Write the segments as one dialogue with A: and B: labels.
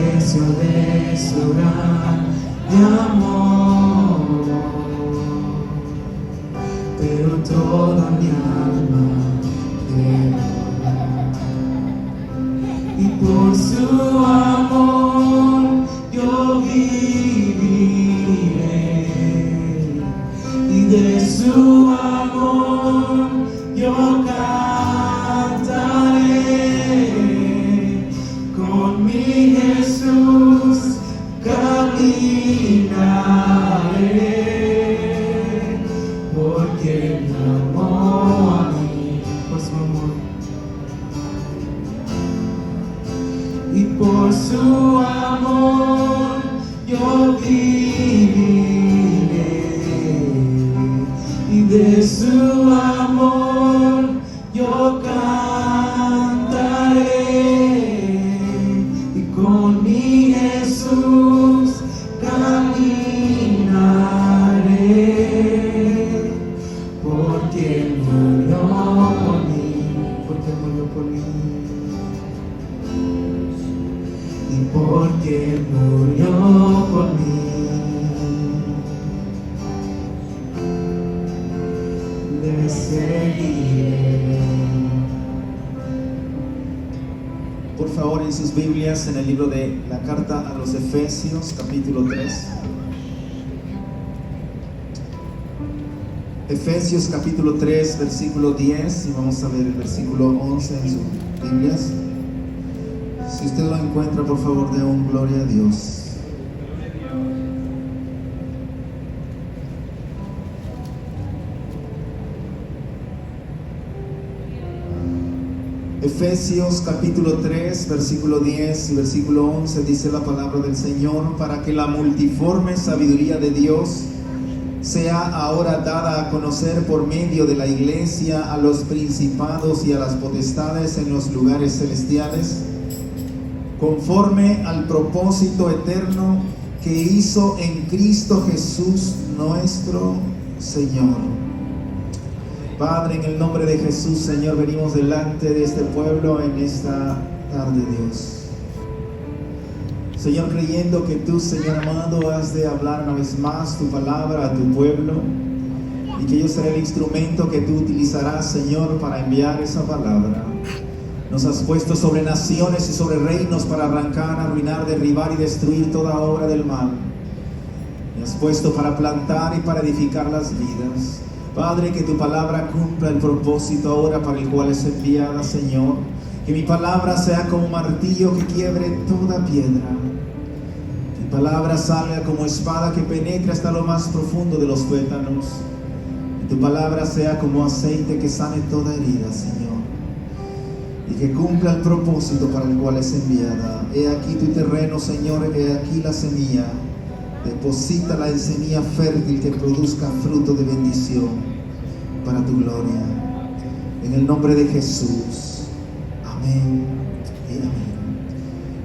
A: precio de su gran amor, pero toda mi alma quiero dar. Y por su amor yo viviré, y de su amor yo cantaré. Con mi Jesús caminaré, porque me amó a mí por su amor. Y por su amor yo viviré, y de su amor yo cantaré. Y con mi Jesús caminaré, porque murió por mí, porque murió por mí. Y porque murió por mí, le seguiré.
B: Por favor, en sus Biblias, en el libro de la carta a los Efesios, capítulo 3. Efesios capítulo 3, versículo 10, y vamos a ver el versículo 11 en sus Biblias. Si usted lo encuentra, por favor, dé un gloria a Dios. Efesios capítulo 3, versículo 10 y versículo 11 dice la palabra del Señor: para que la multiforme sabiduría de Dios sea ahora dada a conocer por medio de la iglesia a los principados y a las potestades en los lugares celestiales, conforme al propósito eterno que hizo en Cristo Jesús nuestro Señor. Padre, en el nombre de Jesús, Señor, venimos delante de este pueblo en esta tarde, Dios. Señor, creyendo que tú, Señor amado, has de hablar una vez más tu palabra a tu pueblo, y que yo seré el instrumento que tú utilizarás, Señor, para enviar esa palabra. Nos has puesto sobre naciones y sobre reinos para arrancar, arruinar, derribar y destruir toda obra del mal. Me has puesto para plantar y para edificar las vidas. Padre, que tu palabra cumpla el propósito ahora para el cual es enviada, Señor. Que mi palabra sea como martillo que quiebre toda piedra. Que mi palabra salga como espada que penetre hasta lo más profundo de los tuétanos. Que tu palabra sea como aceite que sane toda herida, Señor. Y que cumpla el propósito para el cual es enviada. He aquí tu terreno, Señor, he aquí la semilla. Deposítala en semilla fértil que produzca fruto de bendición para tu gloria. En el nombre de Jesús. Amén y amén.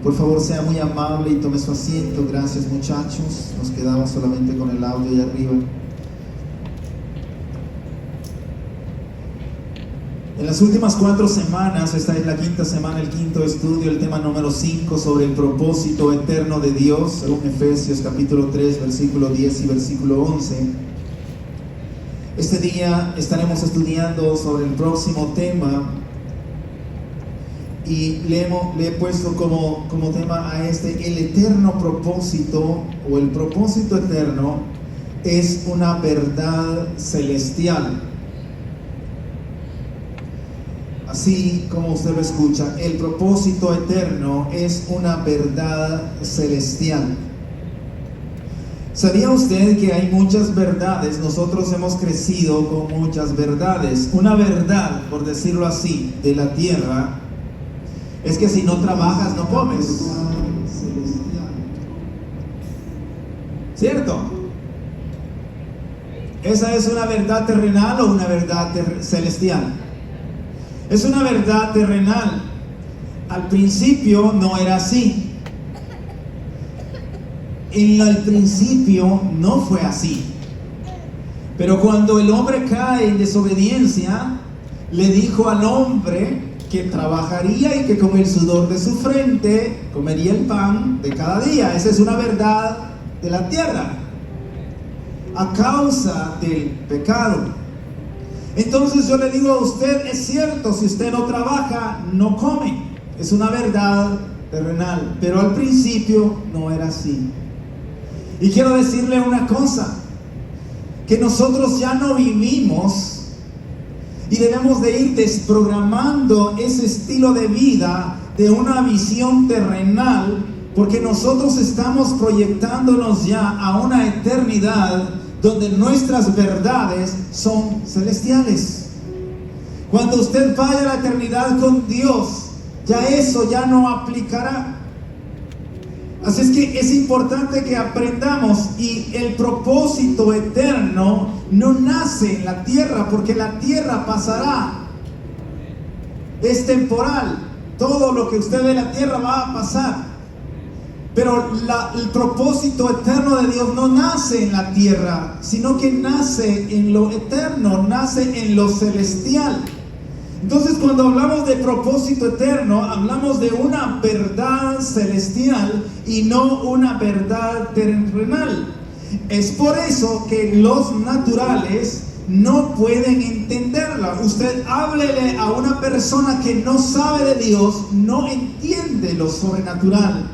B: Por favor, sea muy amable y tome su asiento. Gracias, muchachos. Nos quedamos solamente con el audio ahí arriba. En las últimas 4 semanas, esta es la quinta semana, el quinto estudio, el tema número 5 sobre el propósito eterno de Dios, según Efesios capítulo 3, versículo 10 y versículo 11. Este día estaremos estudiando sobre el próximo tema, y le he puesto como tema a este: el eterno propósito, o el propósito eterno es una verdad celestial. Así como usted lo escucha, el propósito eterno es una verdad celestial. ¿Sabía usted que hay muchas verdades? Nosotros hemos crecido con muchas verdades. Una verdad, por decirlo así, de la tierra es que si no trabajas no comes. ¿Cierto? ¿Esa es una verdad terrenal o una verdad celestial? Es una verdad terrenal. Al principio no era así. En el principio no fue así. Pero cuando el hombre cae en desobediencia, le dijo al hombre que trabajaría y que con el sudor de su frente comería el pan de cada día. Esa es una verdad de la tierra, a causa del pecado. Entonces yo le digo a usted, es cierto, si usted no trabaja, no come. Es una verdad terrenal, pero al principio no era así. Y quiero decirle una cosa, que nosotros ya no vivimos y debemos de ir desprogramando ese estilo de vida de una visión terrenal, porque nosotros estamos proyectándonos ya a una eternidad donde nuestras verdades son celestiales. Cuando usted vaya a la eternidad con Dios, ya eso ya no aplicará. Así es que es importante que aprendamos, y el propósito eterno no nace en la tierra, porque la tierra pasará, es temporal, todo lo que usted ve en la tierra va a pasar, pero el propósito eterno de Dios no nace en la tierra, sino que nace en lo eterno, nace en lo celestial. Entonces, cuando hablamos de propósito eterno, hablamos de una verdad celestial y no una verdad terrenal. Es por eso que los naturales no pueden entenderla. Usted háblele a una persona que no sabe de Dios, no entiende lo sobrenatural,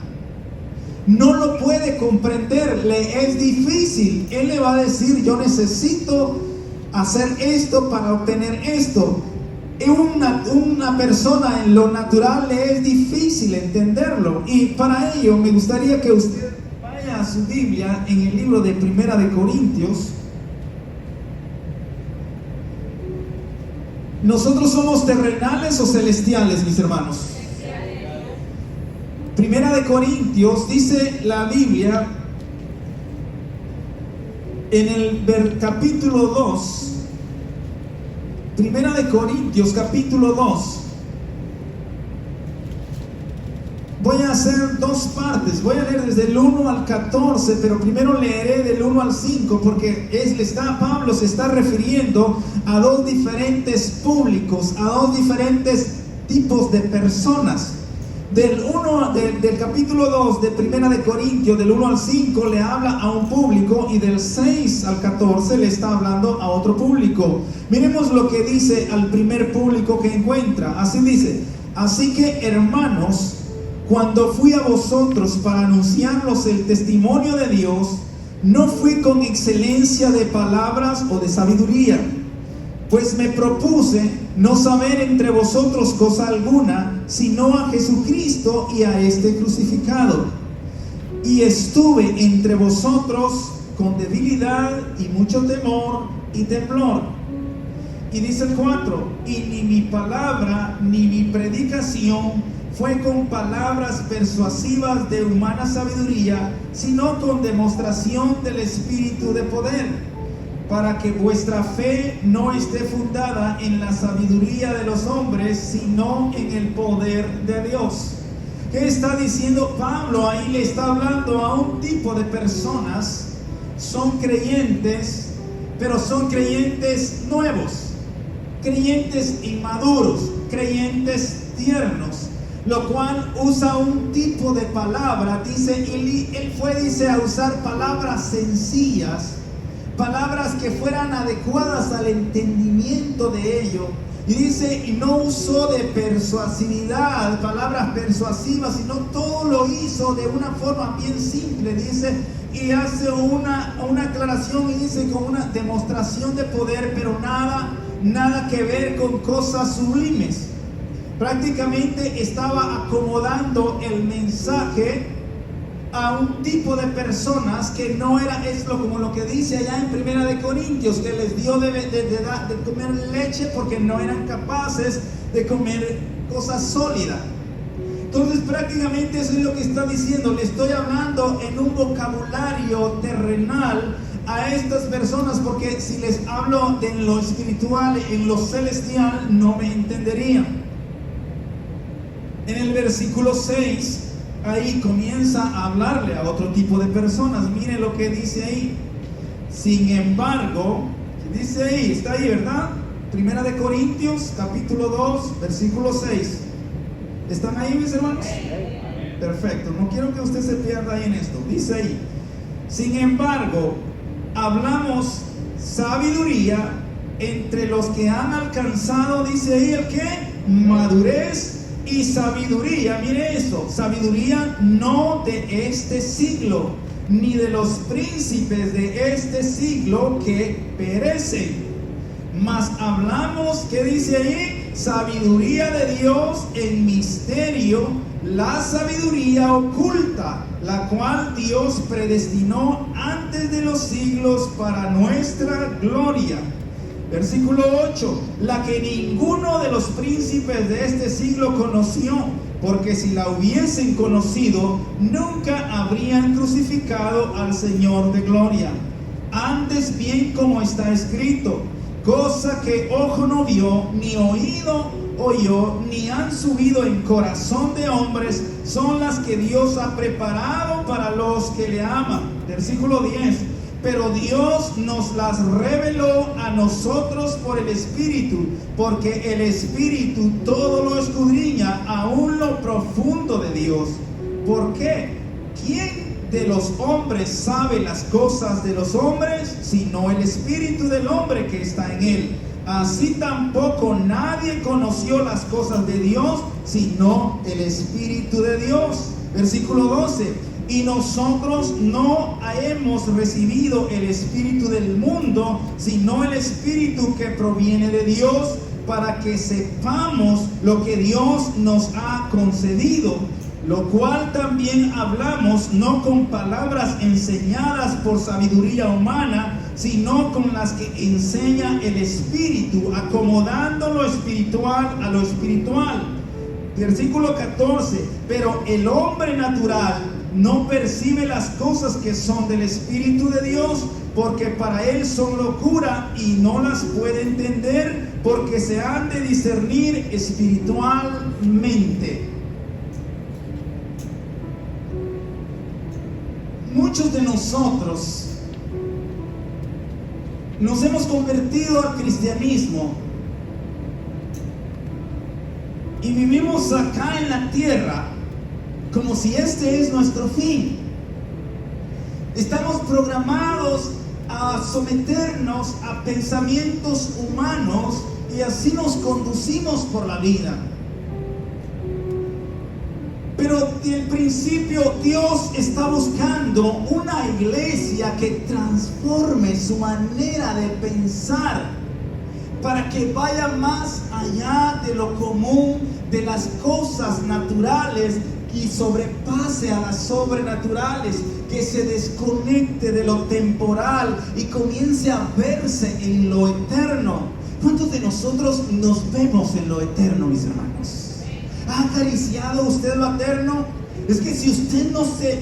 B: no lo puede comprender, le es difícil. Él le va a decir, yo necesito hacer esto para obtener esto. Una persona en lo natural le es difícil entenderlo, y para ello me gustaría que usted vaya a su Biblia en el libro de Primera de Corintios. ¿Nosotros somos terrenales o celestiales, mis hermanos? Primera de Corintios, dice la Biblia en el capítulo 2, Primera de Corintios, capítulo 2. Voy a hacer dos partes. Voy a leer desde el 1 al 14, pero primero leeré del 1 al 5, porque Pablo se está refiriendo a dos diferentes públicos, a dos diferentes tipos de personas. Del capítulo 2 de Primera de Corintios, del 1 al 5, le habla a un público, y del 6 al 14 le está hablando a otro público. Miremos lo que dice al primer público que encuentra. Así dice: así que, hermanos, cuando fui a vosotros para anunciarlos el testimonio de Dios, no fui con excelencia de palabras o de sabiduría, pues me propuse no saber entre vosotros cosa alguna, sino a Jesucristo y a este crucificado. Y estuve entre vosotros con debilidad y mucho temor y temblor. Y dice el 4: y ni mi palabra ni mi predicación fue con palabras persuasivas de humana sabiduría, sino con demostración del Espíritu de poder, para que vuestra fe no esté fundada en la sabiduría de los hombres, sino en el poder de Dios. ¿Qué está diciendo Pablo? Ahí le está hablando a un tipo de personas. Son creyentes, pero son creyentes nuevos, creyentes inmaduros, creyentes tiernos, lo cual usa un tipo de palabra. Dice, él fue a usar palabras sencillas, palabras que fueran adecuadas al entendimiento de ello. Y dice, y no usó de persuasividad, palabras persuasivas, sino todo lo hizo de una forma bien simple. Dice, y hace una aclaración, y dice, con una demostración de poder, pero nada que ver con cosas sublimes. Prácticamente estaba acomodando el mensaje a un tipo de personas que no era, como lo que dice allá en Primera de Corintios, que les dio de comer leche porque no eran capaces de comer cosas sólidas. Entonces prácticamente eso es lo que está diciendo. Le estoy hablando en un vocabulario terrenal a estas personas, porque si les hablo en lo espiritual, en lo celestial, no me entenderían. En el versículo 6, ahí comienza a hablarle a otro tipo de personas. Mire lo que dice ahí. Sin embargo, dice ahí, está ahí, ¿verdad? Primera de Corintios, capítulo 2, versículo 6. ¿Están ahí, mis hermanos? Perfecto, no quiero que usted se pierda ahí en esto. Dice ahí: sin embargo, hablamos sabiduría entre los que han alcanzado, dice ahí, ¿el qué? Madurez y sabiduría. Mire eso, sabiduría no de este siglo, ni de los príncipes de este siglo que perecen. Mas hablamos, ¿qué dice ahí? Sabiduría de Dios en misterio, la sabiduría oculta, la cual Dios predestinó antes de los siglos para nuestra gloria. Versículo 8: la que ninguno de los príncipes de este siglo conoció, porque si la hubiesen conocido, nunca habrían crucificado al Señor de gloria. Antes bien, como está escrito: cosa que ojo no vio, ni oído oyó, ni han subido en corazón de hombres, son las que Dios ha preparado para los que le aman. Versículo 10: pero Dios nos las reveló a nosotros por el Espíritu, porque el Espíritu todo lo escudriña, aún lo profundo de Dios. ¿Por qué? ¿Quién de los hombres sabe las cosas de los hombres, sino el espíritu del hombre que está en él? Así tampoco nadie conoció las cosas de Dios, sino el Espíritu de Dios. Versículo 12: y nosotros no hemos recibido el espíritu del mundo, sino el Espíritu que proviene de Dios, para que sepamos lo que Dios nos ha concedido. Lo cual también hablamos, no con palabras enseñadas por sabiduría humana, sino con las que enseña el Espíritu, acomodando lo espiritual a lo espiritual. Versículo 14: pero el hombre natural no percibe las cosas que son del Espíritu de Dios, porque para él son locura y no las puede entender, porque se han de discernir espiritualmente. Muchos de nosotros nos hemos convertido al cristianismo y vivimos acá en la tierra como si este es nuestro fin. Estamos programados a someternos a pensamientos humanos y así nos conducimos por la vida. Pero desde el principio Dios está buscando una iglesia que transforme su manera de pensar para que vaya más allá de lo común, de las cosas naturales, y sobrepase a las sobrenaturales, que se desconecte de lo temporal y comience a verse en lo eterno. ¿Cuántos de nosotros nos vemos en lo eterno, mis hermanos? ¿Ha acariciado usted lo eterno? Es que si usted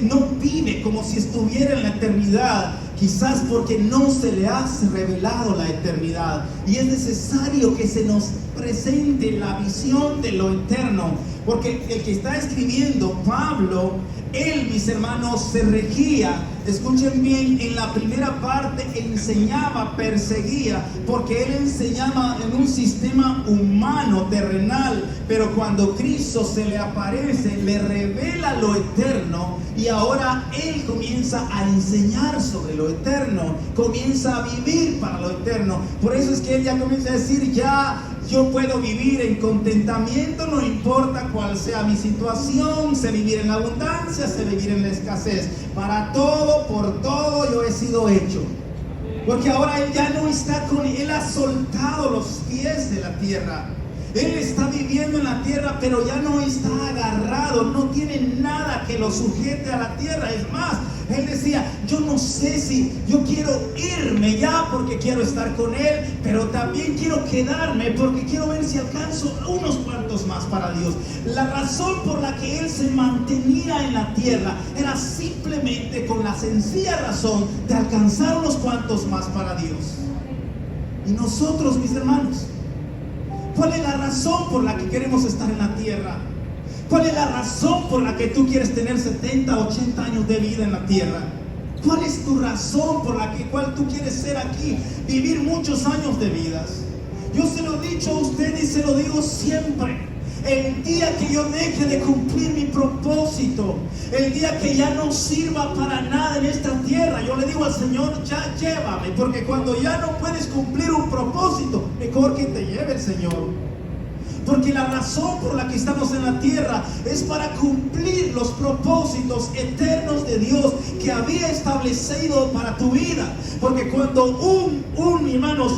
B: no vive como si estuviera en la eternidad, quizás porque no se le ha revelado la eternidad, y es necesario que se nos presente la visión de lo eterno, porque el que está escribiendo, Pablo, él, mis hermanos, se regía, escuchen bien, en la primera parte enseñaba, perseguía, porque él enseñaba en un sistema humano, terrenal, pero cuando Cristo se le aparece, le revela lo eterno, y ahora él comienza a enseñar sobre lo eterno, comienza a vivir para lo eterno. Por eso es que él ya comienza a decir: ya yo puedo vivir en contentamiento, no importa cuál sea mi situación, sé vivir en la abundancia, sé vivir en la escasez. Para todo, por todo yo he sido hecho. Porque ahora él ya no está él ha soltado los pies de la tierra. Él está viviendo en la tierra, pero ya no está agarrado, no tiene nada que lo sujete a la tierra. Es más, él decía: yo no sé si yo quiero irme ya porque quiero estar con él, pero también quiero quedarme porque quiero ver si alcanzo unos cuantos más para Dios. La razón por la que él se mantenía en la tierra era simplemente con la sencilla razón de alcanzar unos cuantos más para Dios. Y nosotros, mis hermanos, ¿cuál es la razón por la que queremos estar en la tierra? ¿Cuál es la razón por la que tú quieres tener 70, 80 años de vida en la tierra? ¿Cuál es tu razón por la cual tú quieres ser aquí, vivir muchos años de vidas? Yo se lo he dicho a usted y se lo digo siempre. El día que yo deje de cumplir mi propósito, el día que ya no sirva para nada en esta tierra, yo le digo al Señor, ya llévame, porque cuando ya no puedes cumplir un propósito, mejor que te lleve el Señor. Porque la razón por la que estamos en la tierra es para cumplir los propósitos eternos de Dios que había establecido para tu vida. Porque cuando hermanos,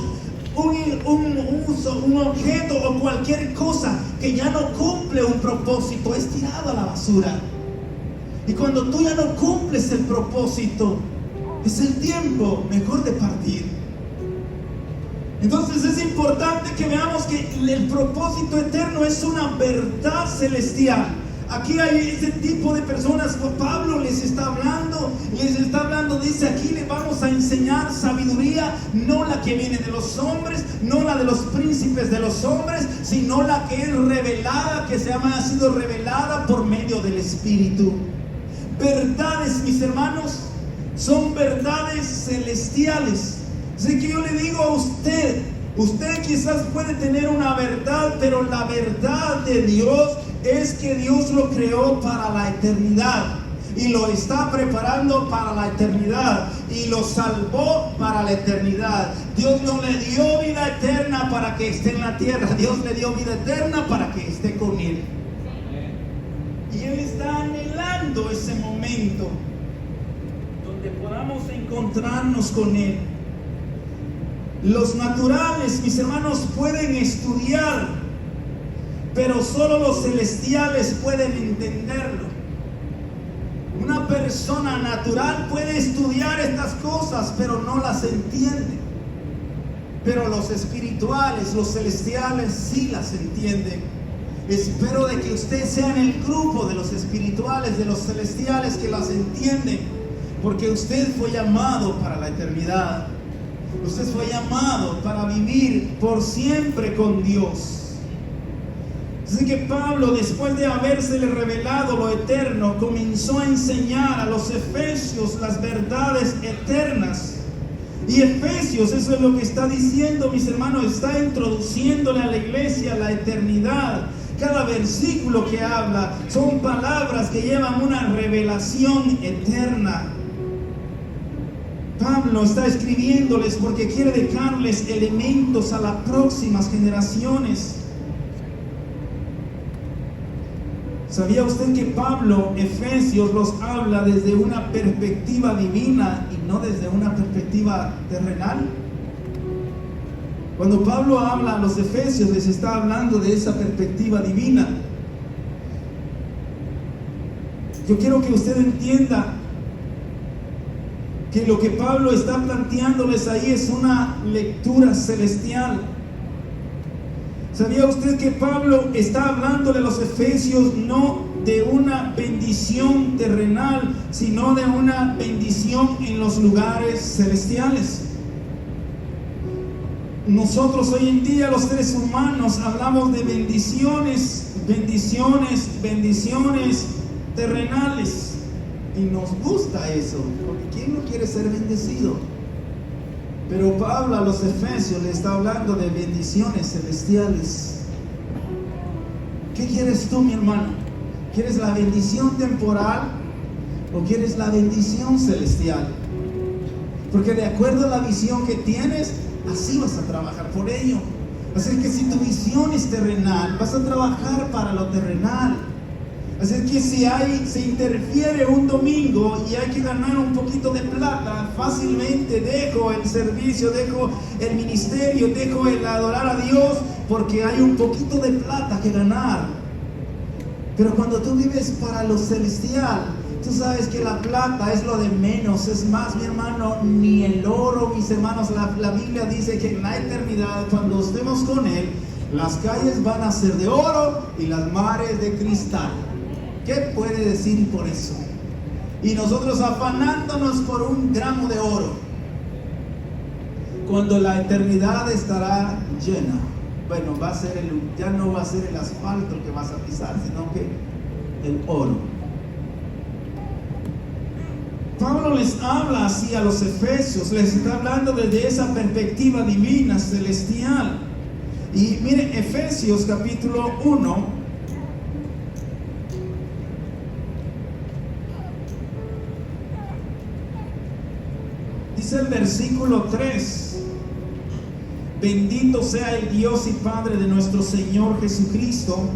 B: un objeto o cualquier cosa que ya no cumple un propósito es tirado a la basura. Y cuando tú ya no cumples el propósito, es el tiempo mejor de partir. Entonces es importante que veamos que el propósito eterno es una verdad celestial. Aquí hay ese tipo de personas. Pablo les está hablando, dice: aquí les vamos a enseñar sabiduría, no la que viene de los hombres, no la de los príncipes de los hombres, sino la que es revelada, que ha sido revelada por medio del Espíritu. Verdades, mis hermanos, son verdades celestiales. Así que yo le digo a usted quizás puede tener una verdad, pero la verdad de Dios es que Dios lo creó para la eternidad y lo está preparando para la eternidad y lo salvó para la eternidad. Dios no le dio vida eterna para que esté en la tierra, Dios le dio vida eterna para que esté con Él. Y Él está anhelando ese momento donde podamos encontrarnos con Él. Los naturales, mis hermanos, pueden estudiar, pero solo los celestiales pueden entenderlo. Una persona natural puede estudiar estas cosas, pero no las entiende. Pero los espirituales, los celestiales, sí las entienden. Espero de que usted sea en el grupo de los espirituales, de los celestiales que las entienden, porque usted fue llamado para la eternidad. Usted fue llamado para vivir por siempre con Dios. Así que Pablo, después de habérsele revelado lo eterno, comenzó a enseñar a los efesios las verdades eternas. Y Efesios, eso es lo que está diciendo, mis hermanos, está introduciéndole a la iglesia la eternidad. Cada versículo que habla son palabras que llevan una revelación eterna. Pablo está escribiéndoles porque quiere dejarles elementos a las próximas generaciones. ¿Sabía usted que Pablo, Efesios, los habla desde una perspectiva divina y no desde una perspectiva terrenal? Cuando Pablo habla a los Efesios, les está hablando de esa perspectiva divina. Yo quiero que usted entienda que lo que Pablo está planteándoles ahí es una lectura celestial. ¿Sabía usted que Pablo está hablándole a los efesios no de una bendición terrenal, sino de una bendición en los lugares celestiales? Nosotros hoy en día, los seres humanos, hablamos de bendiciones terrenales. Y nos gusta eso, porque ¿quién no quiere ser bendecido? Pero Pablo a los Efesios le está hablando de bendiciones celestiales. ¿Qué quieres tú, mi hermano? ¿Quieres la bendición temporal o quieres la bendición celestial? Porque de acuerdo a la visión que tienes, así vas a trabajar por ello. Así que si tu visión es terrenal, vas a trabajar para lo terrenal. Así que si se interfiere un domingo y hay que ganar un poquito de plata, fácilmente dejo el servicio, dejo el ministerio, dejo el adorar a Dios, porque hay un poquito de plata que ganar. Pero cuando tú vives para lo celestial, tú sabes que la plata es lo de menos. Es más, mi hermano, ni el oro, mis hermanos, la Biblia dice que en la eternidad, cuando estemos con Él, las calles van a ser de oro y las mares de cristal. ¿Qué puede decir por eso? Y nosotros afanándonos por un gramo de oro, cuando la eternidad estará llena. Bueno, ya no va a ser el asfalto que vas a pisar, sino que el oro. Pablo les habla así a los efesios, les está hablando desde esa perspectiva divina, celestial. Y mire, Efesios capítulo 1, dice el versículo 3. Bendito sea el Dios y Padre de nuestro Señor Jesucristo,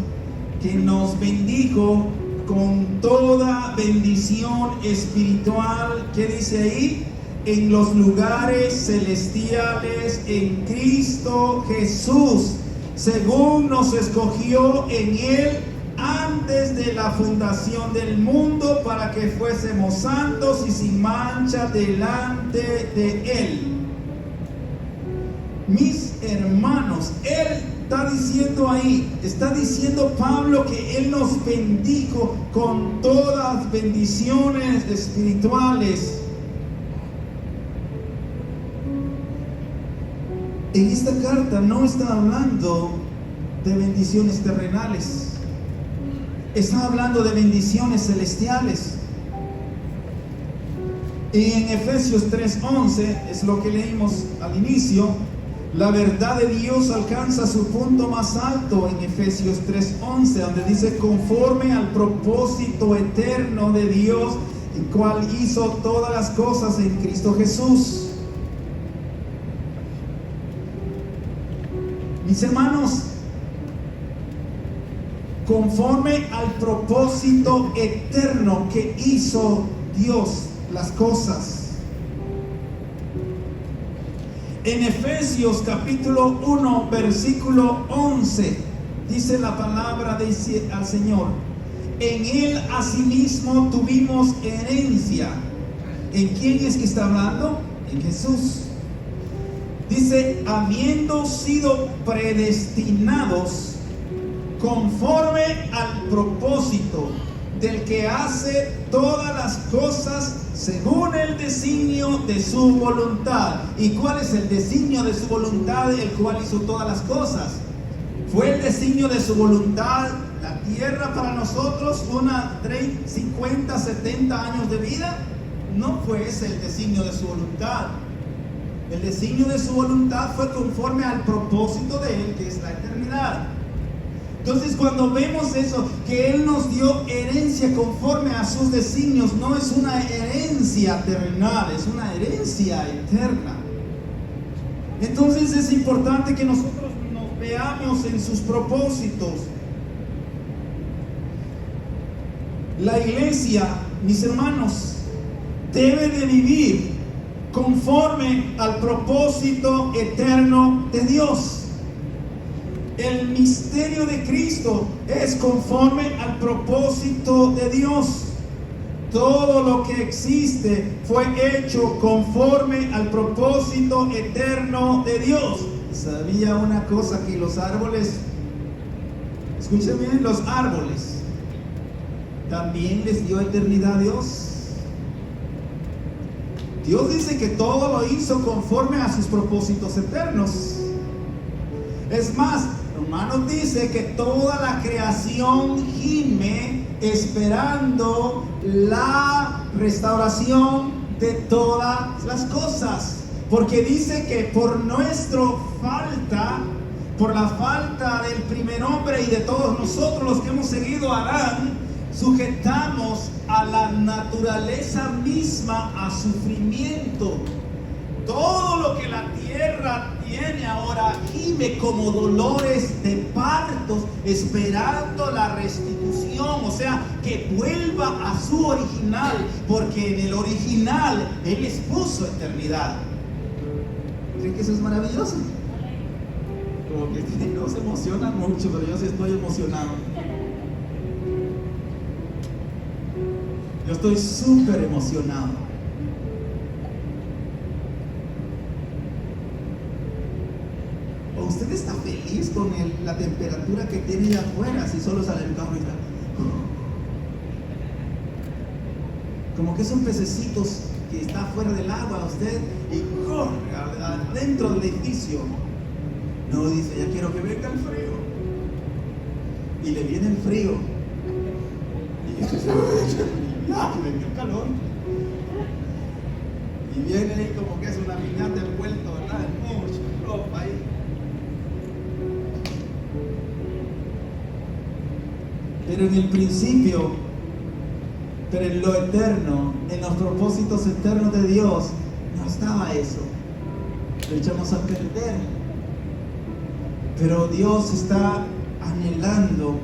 B: que nos bendijo con toda bendición espiritual. ¿Qué dice ahí? En los lugares celestiales en Cristo Jesús, según nos escogió en Él antes de la fundación del mundo, para que fuésemos santos y sin mancha delante de Él. Mis hermanos, Él está diciendo ahí, está diciendo Pablo que Él nos bendijo con todas bendiciones espirituales. En esta carta no está hablando de bendiciones terrenales, está hablando de bendiciones celestiales. Y en Efesios 3:11 es lo que leímos al inicio. La verdad de Dios alcanza su punto más alto en Efesios 3:11, donde dice: conforme al propósito eterno de Dios, el cual hizo todas las cosas en Cristo Jesús. Mis hermanos, conforme al propósito eterno que hizo Dios las cosas. En Efesios capítulo 1 versículo 11 dice la palabra al Señor: en Él asimismo tuvimos herencia. ¿En quién es que está hablando? En Jesús. Dice: habiendo sido predestinados conforme al propósito del que hace todas las cosas según el designio de su voluntad. ¿Y cuál es el designio de su voluntad, el cual hizo todas las cosas? ¿Fue el designio de su voluntad la tierra para nosotros, 50, 70 años de vida? No fue ese el designio de su voluntad. El designio de su voluntad fue conforme al propósito de Él, que es la eternidad. Entonces, cuando vemos eso, que Él nos dio herencia conforme a sus designios, no es una herencia terrenal, es una herencia eterna. Entonces es importante que nosotros nos veamos en sus propósitos. La iglesia, mis hermanos, debe de vivir conforme al propósito eterno de Dios. El misterio de Cristo es conforme al propósito de Dios. Todo lo que existe fue hecho conforme al propósito eterno de Dios. ¿Sabía una cosa? Que los árboles, escuchen bien, los árboles también les dio eternidad a Dios. Dios dice que todo lo hizo conforme a sus propósitos eternos. Es más, Romanos dice que toda la creación gime esperando la restauración de todas las cosas. Porque dice que por nuestra falta, por la falta del primer hombre y de todos nosotros los que hemos seguido a Adán, sujetamos a la naturaleza misma a sufrimiento. Todo lo que la tierra tiene ahora gime como dolores de partos, esperando la restitución, o sea, que vuelva a su original, porque en el original Él les puso eternidad. ¿Creen que eso es maravilloso? Como que no se emocionan mucho, pero yo sí estoy emocionado. Yo estoy súper emocionado. ¿Usted está feliz con la temperatura que tiene allá afuera? Si solo sale el carro y está... Como que son pececitos que está fuera del agua usted y corre adentro del edificio. No, dice, ya quiero que venga el frío. Y le viene el frío. Y dice, ya, que venga el calor. Y viene ahí como que es una piñata envuelto, ¿verdad? En mucha ropa ahí. Pero en el principio, pero en lo eterno, en los propósitos eternos de Dios, no estaba eso. Lo echamos a perder. Pero Dios está anhelando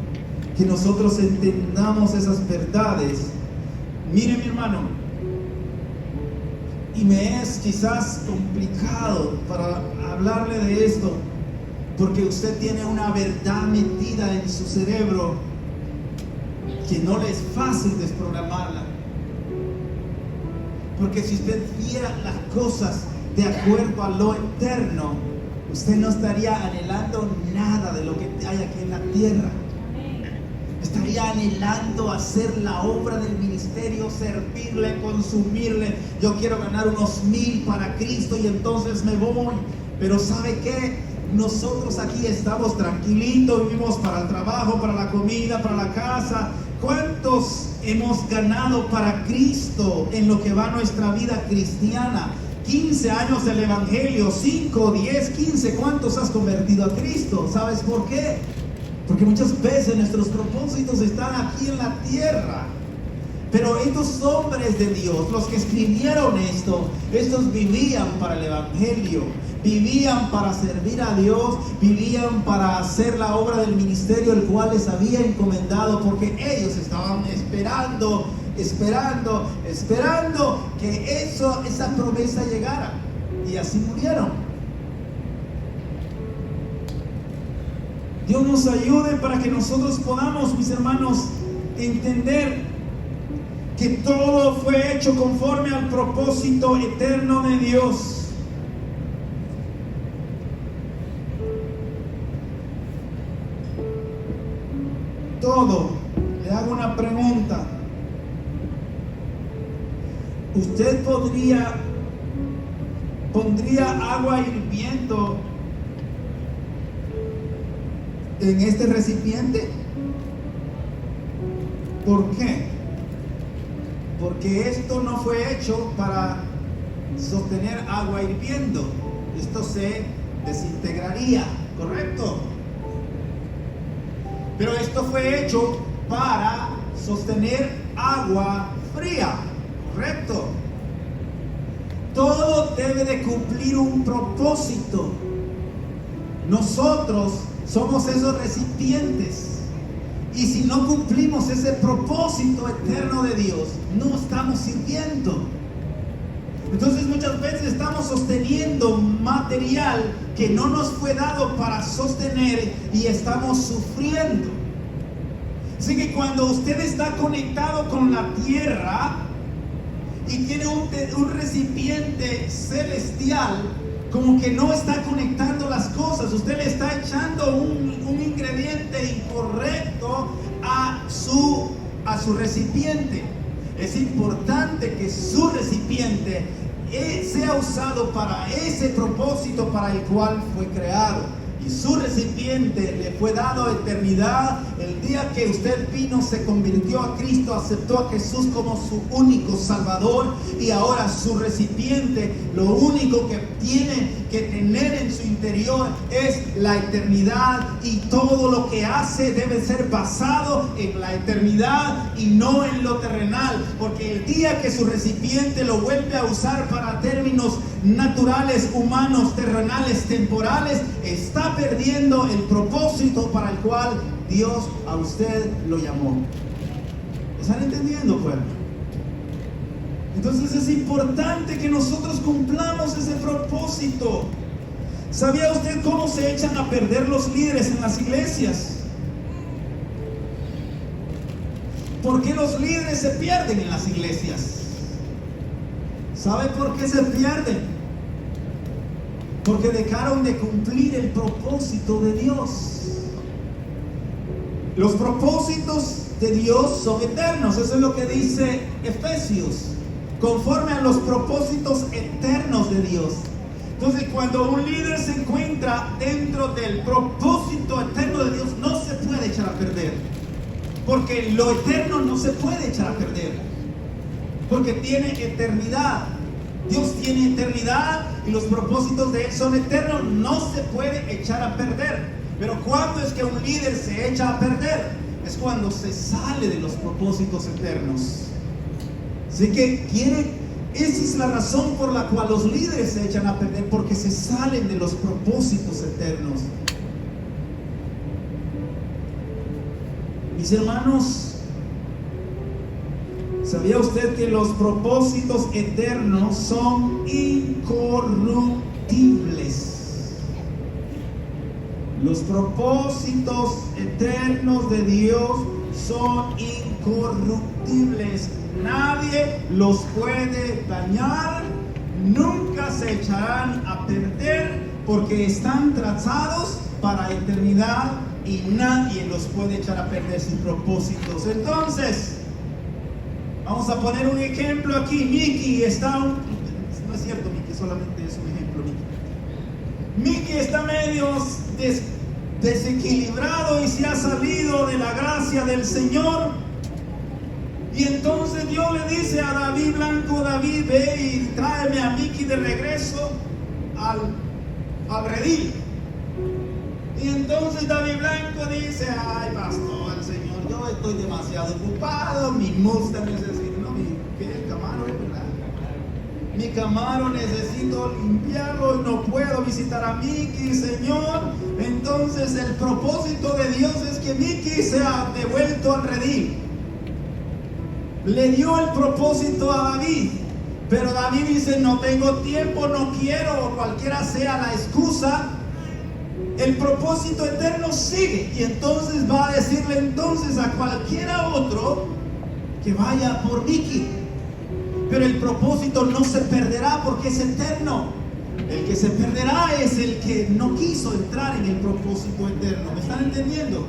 B: que nosotros entendamos esas verdades. Mire, mi hermano, y me es quizás complicado para hablarle de esto, porque usted tiene una verdad metida en su cerebro que no le es fácil desprogramarla. Porque si usted viera las cosas de acuerdo a lo eterno, usted no estaría anhelando nada de lo que hay aquí en la tierra. Estaría anhelando hacer la obra del ministerio, servirle, consumirle. Yo quiero ganar unos 1000 para Cristo y entonces me voy. Pero ¿sabe qué? Nosotros aquí estamos tranquilitos, vivimos para el trabajo, para la comida, para la casa. ¿Cuántos hemos ganado para Cristo en lo que va nuestra vida cristiana? 15 años del Evangelio, 5, 10, 15, ¿cuántos has convertido a Cristo? ¿Sabes por qué? Porque muchas veces nuestros propósitos están aquí en la tierra. Pero estos hombres de Dios, los que escribieron esto, estos vivían para el Evangelio, vivían para servir a Dios, vivían para hacer la obra del ministerio el cual les había encomendado, porque ellos estaban esperando que esa promesa llegara, y así murieron. Dios nos ayude para que nosotros podamos, mis hermanos, entender que todo fue hecho conforme al propósito eterno de Dios. Todo. Le hago una pregunta. ¿Usted pondría agua hirviendo en este recipiente? ¿Por qué? Porque esto no fue hecho para sostener agua hirviendo. Esto se desintegraría, ¿correcto? Pero esto fue hecho para sostener agua fría, ¿correcto? Todo debe de cumplir un propósito. Nosotros somos esos recipientes. Y si no cumplimos ese propósito eterno de Dios, no estamos sirviendo. Entonces muchas veces estamos sosteniendo material que no nos fue dado para sostener y estamos sufriendo. Así que cuando usted está conectado con la tierra y tiene un recipiente celestial, como que no está conectando las cosas, usted le está echando un ingrediente incorrecto a su recipiente. Es importante que su recipiente sea usado para ese propósito para el cual fue creado. Y su recipiente le fue dado eternidad. El día que usted vino, se convirtió a Cristo, aceptó a Jesús como su único Salvador. Y ahora su recipiente, lo único que tiene que tener en su interior es la eternidad. Y todo lo que hace debe ser basado en la eternidad y no en lo terrenal. Porque el día que su recipiente lo vuelve a usar para términos naturales, humanos, terrenales, temporales, está perdiendo el propósito para el cual Dios a usted lo llamó. ¿Están entendiendo, pueblo? Entonces es importante que nosotros cumplamos ese propósito. ¿Sabía usted cómo se echan a perder los líderes en las iglesias? ¿Por qué los líderes se pierden en las iglesias? ¿Sabe por qué se pierden? Porque dejaron de cumplir el propósito de Dios. Los propósitos de Dios son eternos. Eso es lo que dice Efesios. Conforme a los propósitos eternos de Dios. Entonces, cuando un líder se encuentra dentro del propósito eterno de Dios, no se puede echar a perder. Porque lo eterno no se puede echar a perder. Porque tiene eternidad. Dios tiene eternidad y los propósitos de Él son eternos. No se puede echar a perder. Pero ¿cuándo es que un líder se echa a perder? es cuando se sale de los propósitos eternos. Así que esa es la razón por la cual los líderes se echan a perder, porque se salen de los propósitos eternos. Mis hermanos, ¿sabía usted que los propósitos eternos son incorruptibles? Los propósitos eternos de Dios son incorruptibles. Nadie los puede dañar, nunca se echarán a perder, porque están trazados para eternidad y nadie los puede echar a perder sus propósitos. Entonces, vamos a poner un ejemplo aquí. Mickey está, no es cierto, Mickey, solamente es un ejemplo. Mickey está medio desequilibrado y se ha salido de la gracia del Señor. Y entonces Dios le dice a David Blanco: David, ve y tráeme a Mickey de regreso al redil. Y entonces David Blanco dice: ay, pastor, Señor, yo estoy demasiado ocupado, mi Mustang necesito, no, mi Camaro, ¿verdad? Mi Camaro necesito limpiarlo y no puedo visitar a Mickey, Señor. Entonces el propósito de Dios es que Mickey sea devuelto al redil. Le dio el propósito a David, pero David dice: no tengo tiempo, no quiero, o cualquiera sea la excusa. El propósito eterno sigue, y entonces va a decirle entonces a cualquiera otro que vaya por Mickey. Pero el propósito no se perderá porque es eterno. El que se perderá es el que no quiso entrar en el propósito eterno. ¿Me están entendiendo?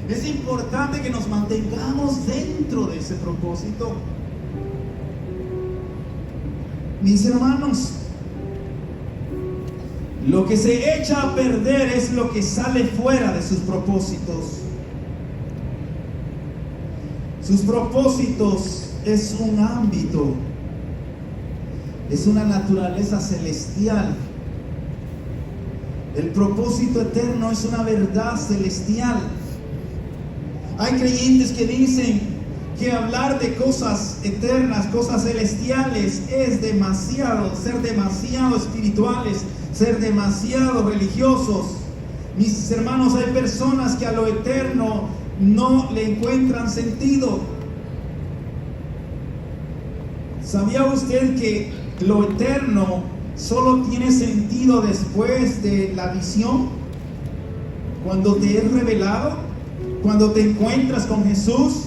B: Es importante que nos mantengamos dentro de ese propósito. Mis hermanos, lo que se echa a perder es lo que sale fuera de sus propósitos. Sus propósitos es un ámbito, es una naturaleza celestial. El propósito eterno es una verdad celestial. Hay creyentes que dicen que hablar de cosas eternas, cosas celestiales, es demasiado, ser demasiado espirituales, ser demasiado religiosos. Mis hermanos, hay personas que a lo eterno no le encuentran sentido. ¿Sabía usted que lo eterno solo tiene sentido después de la visión? Cuando te es revelado, cuando te encuentras con Jesús,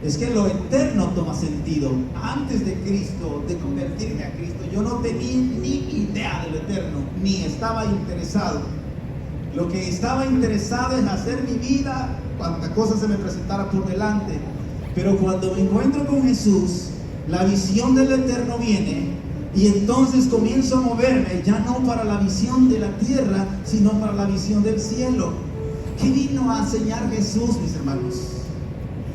B: es que lo eterno toma sentido. Antes de Cristo, de convertirme a Cristo, yo no tenía ni idea de lo eterno, ni estaba interesado. Lo que estaba interesado es hacer mi vida, cuanta cosa se me presentara por delante. Pero cuando me encuentro con Jesús, la visión del eterno viene, y entonces comienzo a moverme, ya no para la visión de la tierra, sino para la visión del cielo. ¿Qué vino a enseñar Jesús, mis hermanos?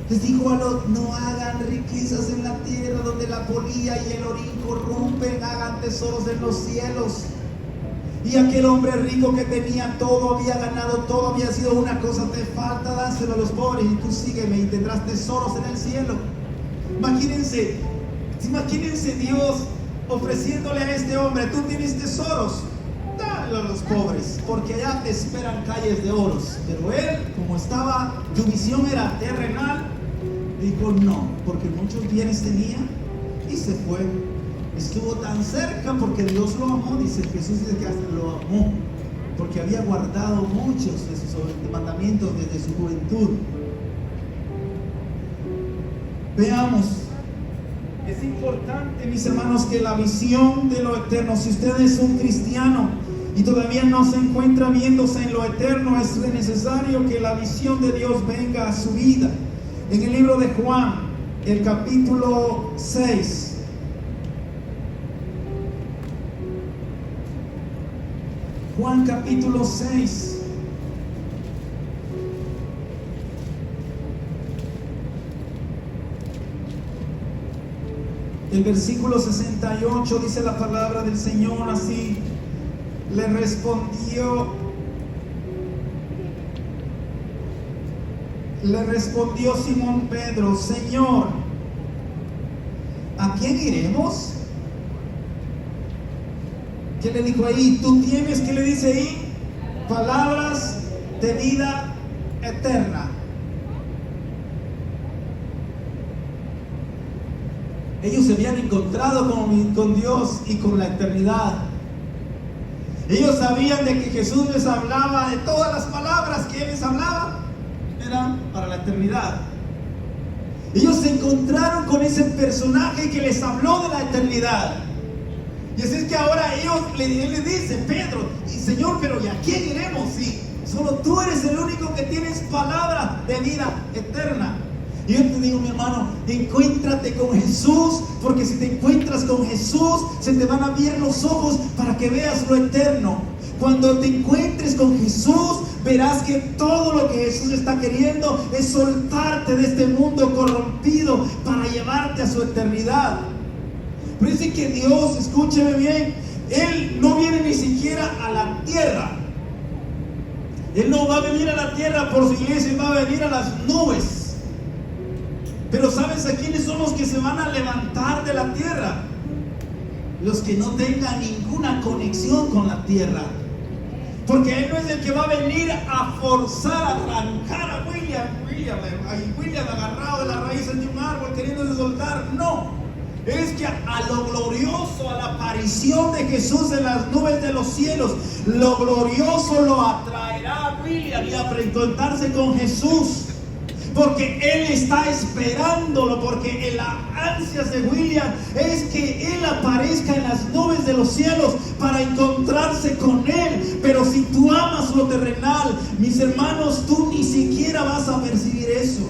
B: Les dijo no hagan riquezas en la tierra donde la polilla y el orín corrompen, hagan tesoros en los cielos. Y aquel hombre rico que tenía todo, había ganado todo, había sido una cosa, te falta, dáselo a los pobres y tú sígueme y tendrás tesoros en el cielo. Imagínense Dios ofreciéndole a este hombre: tú tienes tesoros, dale a los pobres, porque allá te esperan calles de oros. Pero él, como su visión era terrenal, dijo no, porque muchos bienes tenía y se fue. Estuvo tan cerca porque Dios lo amó, dice Jesús, dice que hasta lo amó, porque había guardado muchos de sus mandamientos desde su juventud. Veamos, es importante, mis hermanos, que la visión de lo eterno, si usted es un cristiano y todavía no se encuentra viéndose en lo eterno, es necesario que la visión de Dios venga a su vida. En el libro de Juan, el capítulo 6, Juan capítulo 6, el versículo 68 dice la palabra del Señor así: le respondió le respondió Simón Pedro: Señor, ¿a quién iremos? ¿Qué le dijo ahí? Tú tienes, ¿qué le dice ahí? Palabras de vida eterna. Ellos se habían encontrado con Dios y con la eternidad. Ellos sabían de que Jesús les hablaba, de todas las palabras que Él les hablaba eran para la eternidad. Ellos se encontraron con ese personaje que les habló de la eternidad. Y así es que ahora Él le dice: Pedro, y Señor, pero ¿y a quién iremos si solo tú eres el único que tienes palabra de vida eterna? Y yo te digo, mi hermano, encuéntrate con Jesús, porque si te encuentras con Jesús, se te van a abrir los ojos para que veas lo eterno. Cuando te encuentres con Jesús, verás que todo lo que Jesús está queriendo es soltarte de este mundo corrompido para llevarte a su eternidad. Pero dice que Dios, escúcheme bien, Él no viene ni siquiera a la tierra. Él no va a venir a la tierra por su iglesia, Él va a venir a las nubes. Pero ¿sabes a quiénes son los que se van a levantar de la tierra? Los que no tengan ninguna conexión con la tierra. Porque Él no es el que va a venir a forzar, a arrancar a William agarrado de las raíces de un árbol queriéndose soltar. No, es que a lo glorioso, a la aparición de Jesús en las nubes de los cielos, lo glorioso lo atraerá a William y a enfrentarse con Jesús. Porque Él está esperándolo, porque la ansias de William es que Él aparezca en las nubes de los cielos para encontrarse con Él. Pero si tú amas lo terrenal, mis hermanos, tú ni siquiera vas a percibir eso.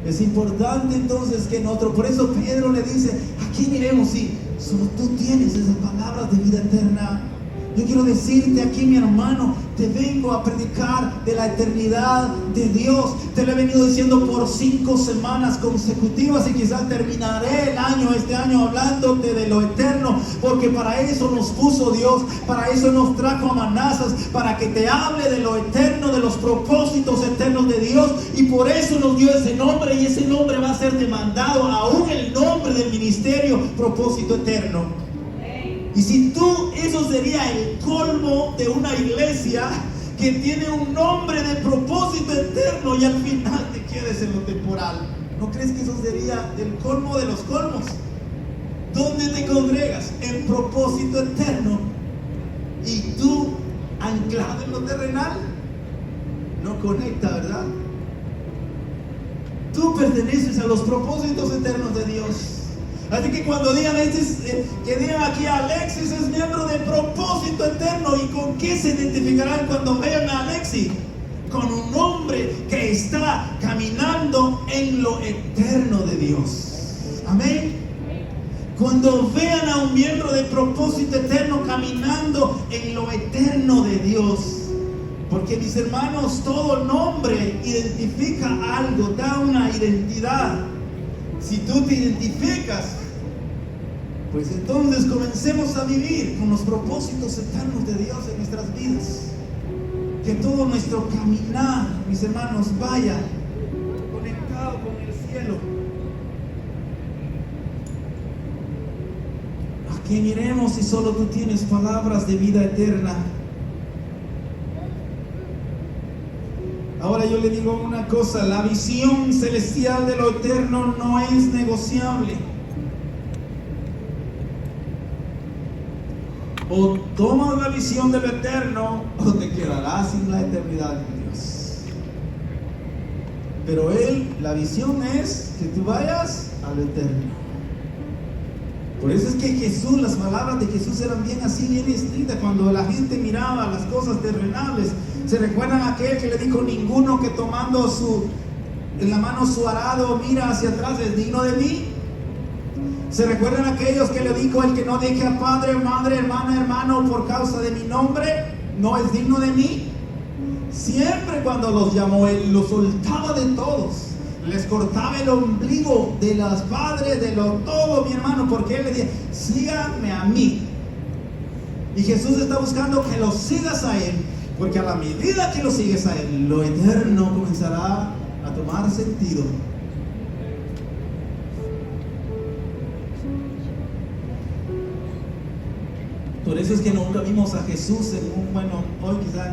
B: Es importante entonces que nosotros, por eso Pedro le dice: ¿a quién iremos si solo tú tienes esas palabras de vida eterna? Yo quiero decirte aquí, mi hermano, te vengo a predicar de la eternidad de Dios. Te lo he venido diciendo por 5 semanas consecutivas y quizás terminaré este año hablándote de lo eterno, porque para eso nos puso Dios, para eso nos trajo a Manazas, para que te hable de lo eterno, de los propósitos eternos de Dios, y por eso nos dio ese nombre, y ese nombre va a ser demandado, aún el nombre del ministerio, propósito eterno. Y si tú, eso sería el colmo de una iglesia que tiene un nombre de propósito eterno y al final te quedes en lo temporal. ¿No crees que eso sería el colmo de los colmos? ¿Dónde te congregas? En propósito eterno. Y tú, anclado en lo terrenal, no conecta, ¿verdad? Tú perteneces a los propósitos eternos de Dios. Así que cuando digan que digan aquí: Alexis es miembro de propósito eterno, ¿y con qué se identificarán cuando vean a Alexis? Con un hombre que está caminando en lo eterno de Dios. Amén. Cuando vean a un miembro de propósito eterno caminando en lo eterno de Dios. Porque, mis hermanos, todo nombre identifica algo, da una identidad. Si tú te identificas, pues entonces comencemos a vivir con los propósitos eternos de Dios en nuestras vidas. Que todo nuestro caminar, mis hermanos, vaya conectado con el cielo. ¿A quién iremos si solo tú tienes palabras de vida eterna? Ahora yo le digo una cosa: la visión celestial de lo eterno no es negociable. O tomas la visión de lo eterno o te quedarás sin la eternidad de Dios. Pero la visión es que tú vayas a lo eterno. Por eso es que Jesús, las palabras de Jesús eran bien así, bien estrictas. Cuando la gente miraba las cosas terrenales, ¿se recuerdan aquel que le dijo: ninguno que tomando en la mano su arado mira hacia atrás es digno de mí? ¿Se recuerdan aquellos que le dijo: el que no deje a padre, madre, hermana, hermano por causa de mi nombre no es digno de mí? Siempre cuando los llamó, Él los soltaba de todos. Les cortaba el ombligo de los padres, de todo, mi hermano, porque Él le decía: síganme a mí. Y Jesús está buscando que lo sigas a Él, porque a la medida que lo sigues a Él, lo eterno comenzará a tomar sentido. Por eso es que nunca vimos a Jesús en un, bueno, hoy quizás,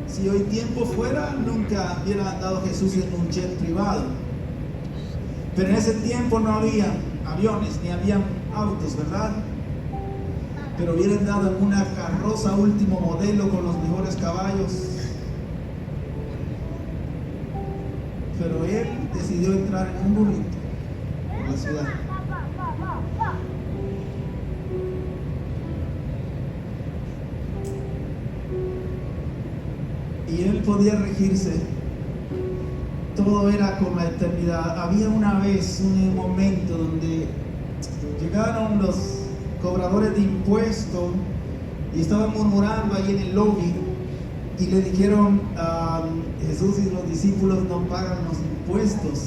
B: si hoy tiempo fuera, nunca hubiera andado Jesús en un jet privado. Pero en ese tiempo no había aviones, ni había autos, ¿verdad? Pero hubiera andado en una carroza último modelo con los mejores caballos. Pero él decidió entrar en un burrito por la ciudad. Y él podía regirse. Todo era con la eternidad. Había una vez un momento donde llegaron los cobradores de impuestos y estaban murmurando ahí en el lobby y le dijeron a Jesús y los discípulos no pagan los impuestos.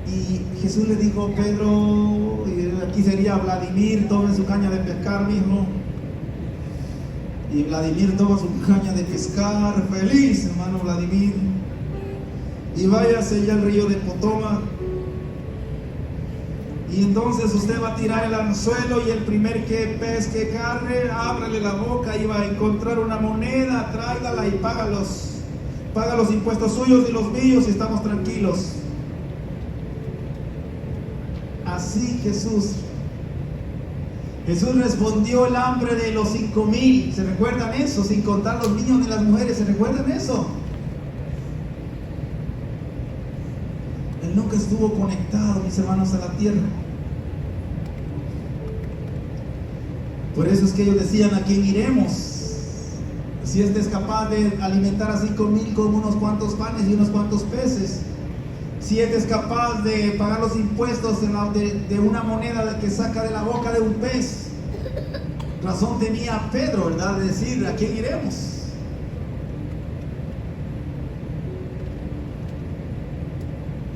B: Y Jesús le dijo: Pedro, y aquí sería Vladimir, tome su caña de pescar, mijo. Y Vladimir toma su caña de pescar, feliz, hermano Vladimir. Y váyase ya al río de Potomac. Y entonces usted va a tirar el anzuelo y el primer pez que cargue, ábrele la boca y va a encontrar una moneda, tráigala y paga los impuestos suyos y los míos y estamos tranquilos. Así Jesús respondió el hambre de los 5,000. ¿Se recuerdan eso? Sin contar los niños ni las mujeres. ¿Se recuerdan eso? Él nunca estuvo conectado, mis hermanos, a la tierra. Por eso es que ellos decían: ¿a quién iremos? Si este es capaz de alimentar a 5,000 con unos cuantos panes y unos cuantos peces. Si este es capaz de pagar los impuestos de una moneda que saca de la boca de un pez. Razón tenía Pedro, ¿verdad? De decir: ¿a quién iremos?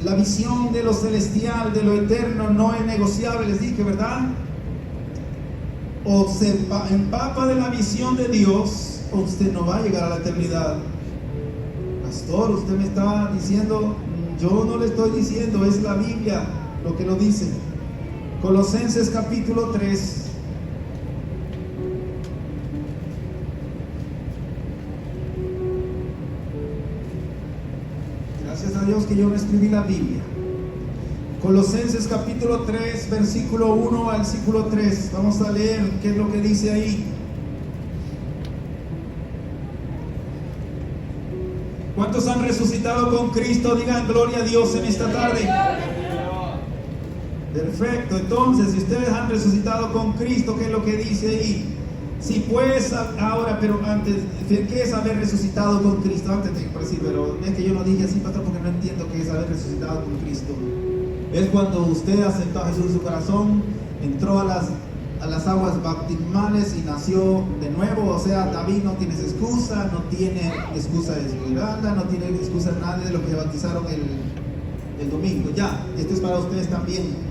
B: La visión de lo celestial, de lo eterno, no es negociable, les dije, ¿verdad? O se empapa de la visión de Dios, o usted no va a llegar a la eternidad. Pastor, usted me está diciendo. Yo no le estoy diciendo, es la Biblia lo que lo dice. Colosenses capítulo 3. Gracias a Dios que yo no escribí la Biblia. Colosenses capítulo 3, versículo 1 al versículo 3. Vamos a leer qué es lo que dice ahí. ¿Cuántos han resucitado con Cristo? Digan gloria a Dios en esta tarde. Perfecto. Entonces, si ustedes han resucitado con Cristo, ¿qué es lo que dice ahí? Si pues ahora, pero antes, ¿qué es haber resucitado con Cristo? Antes de decir, pero es que yo no dije así, pastor, porque no entiendo qué es haber resucitado con Cristo. Es cuando usted aceptó a Jesús en su corazón, entró a las aguas bautismales y nació de nuevo. O sea, David no tiene excusa, no tiene excusa de su Irlanda, no tiene excusa nadie de lo que bautizaron el domingo. Ya, esto es para ustedes también.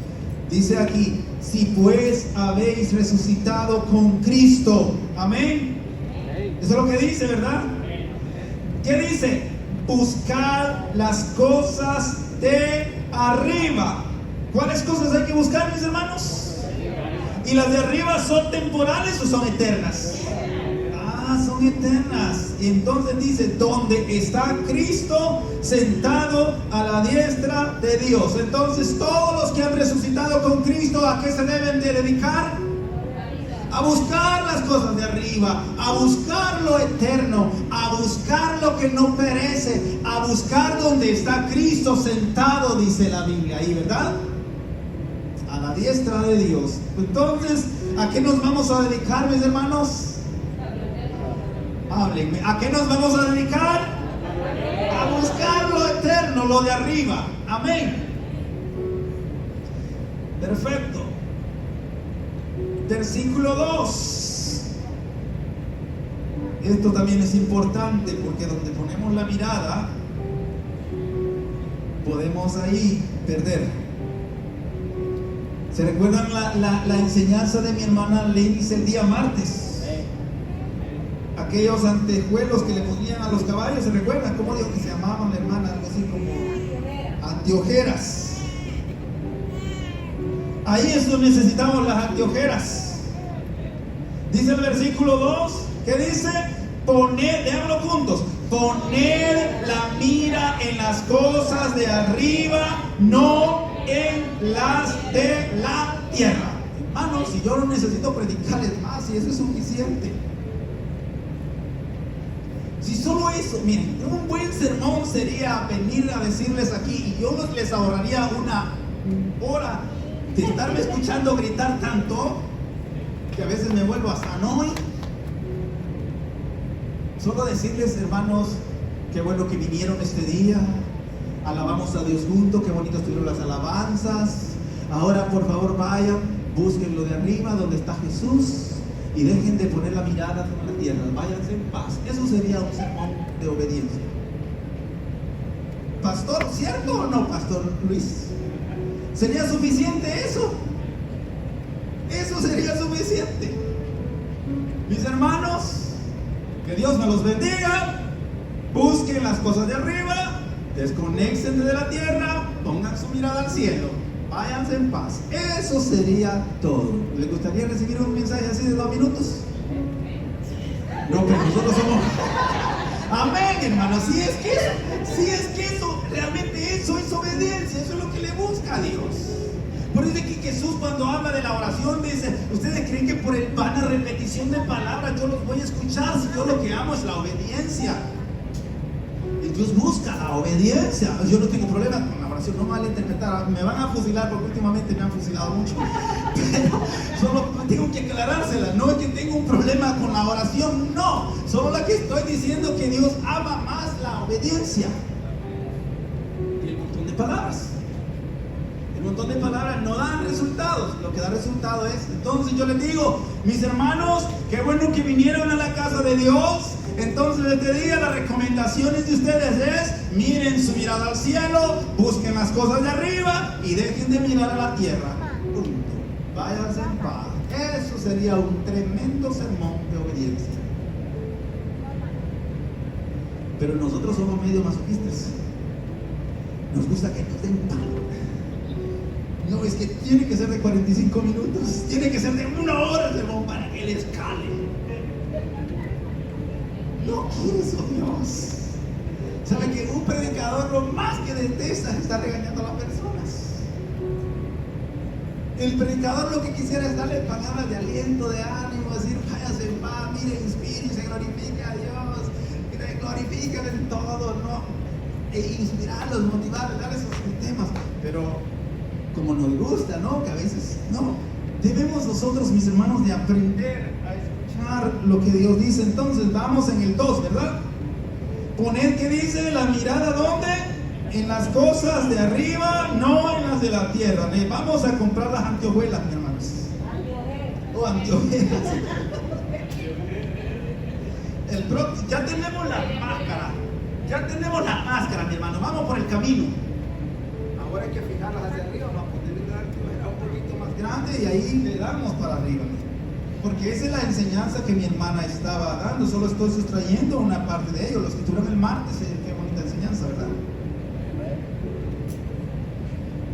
B: Dice aquí: si pues habéis resucitado con Cristo. Amén. Eso es lo que dice, ¿verdad? ¿Qué dice? Buscar las cosas de arriba. ¿Cuáles cosas hay que buscar, mis hermanos? ¿Y las de arriba son temporales o son eternas? Ah, son eternas. Y entonces dice: donde está Cristo sentado a la diestra de Dios. Entonces todos los que han resucitado con Cristo, ¿a qué se deben de dedicar? A buscar las cosas de arriba, a buscar lo eterno, a buscar lo que no perece, a buscar donde está Cristo sentado, dice la Biblia ahí, ¿verdad? A la diestra de Dios. Entonces, ¿a qué nos vamos a dedicar, mis hermanos? Háblenme. ¿A qué nos vamos a dedicar? A buscar lo eterno, lo de arriba. Amén. Perfecto. Versículo 2. Esto también es importante porque donde ponemos la mirada, podemos ahí perder. ¿Se recuerdan la enseñanza de mi hermana Lenis el día martes? ¿A aquellos antejuelos que le ponían a los caballos. ¿Se recuerdan? ¿Cómo digo que se llamaban, hermana? Algo así como anteojeras. Ahí es donde necesitamos las anteojeras. Dice el versículo 2, ¿qué dice? Poned, déjalo juntos, poned la mira en las cosas de arriba, no en las de la tierra. Hermanos, si yo no necesito predicarles más, y eso es suficiente. Si solo eso, miren, un buen sermón sería venir a decirles aquí, y yo les ahorraría una hora de estarme escuchando gritar tanto, que a veces me vuelvo hasta annoyed. Solo decirles, hermanos, qué bueno que vinieron este día, alabamos a Dios juntos, qué bonitas estuvieron las alabanzas. Ahora por favor vayan, busquen lo de arriba donde está Jesús y dejen de poner la mirada en la tierra, váyanse en paz. Eso sería un sermón de obediencia. Pastor, ¿cierto o no, Pastor Luis? ¿Sería suficiente eso? Eso sería suficiente. Mis hermanos, que Dios me los bendiga. Busquen las cosas de arriba, desconéctense de la tierra, pongan su mirada al cielo, váyanse en paz. Eso sería todo. ¿Les gustaría recibir un mensaje así de 2 minutos? No, pero nosotros somos... Amén, hermanos. Si es que eso, realmente eso es obediencia, eso es lo que le busca a Dios. Por eso es que Jesús, cuando habla de la oración, dice: ¿ustedes creen que por el vana repetición de palabras yo los voy a escuchar? Si yo lo que amo es la obediencia. Y Dios busca la obediencia. Yo no tengo problema con la oración, no me malinterpretar. Me van a fusilar porque últimamente me han fusilado mucho. Pero solo tengo que aclarársela. No es que tengo un problema con la oración, no. Solo la que estoy diciendo que Dios ama más la obediencia que el montón de palabras. El montón de palabras no dan resultados. Lo que da resultado es... Entonces yo les digo, mis hermanos, qué bueno que vinieron a la casa de Dios. Entonces este día las recomendaciones de ustedes es: miren su mirada al cielo, busquen las cosas de arriba y dejen de mirar a la tierra. Punto. Váyanse en paz. Eso sería un tremendo sermón de obediencia. Pero nosotros somos medio masoquistas. Nos gusta que nos den palo. No, es que tiene que ser de 45 minutos, tiene que ser de 1 hora el sermón para que les cale. No quiere eso Dios. ¿Sabe que un predicador lo más que detesta es estar regañando a las personas? El predicador lo que quisiera es darle palabras de aliento, de ánimo, decir: váyase en paz, mire, inspire, glorifique a Dios, glorifiquen en todo, ¿no? E inspirarlos, motivarlos, darles esos temas. Pero como nos gusta, ¿no? Que a veces no. Debemos nosotros, mis hermanos, de aprender a escuchar lo que Dios dice. Entonces vamos en el 2, ¿verdad? Poner, ¿qué dice? La mirada, ¿dónde? En las cosas de arriba, no en las de la tierra. Vamos a comprar las anteojuelas, mis hermanos. Anteojeras. Ya tenemos la máscara. Ya tenemos la máscara, mi hermano. Vamos por el camino. Ahora hay que fijarlas hacia arriba para poder dar un poquito más grande y ahí le damos para arriba. Porque esa es la enseñanza que mi hermana estaba dando. Solo estoy sustrayendo una parte de ello. Los que tuvieron el martes, qué bonita enseñanza, ¿verdad?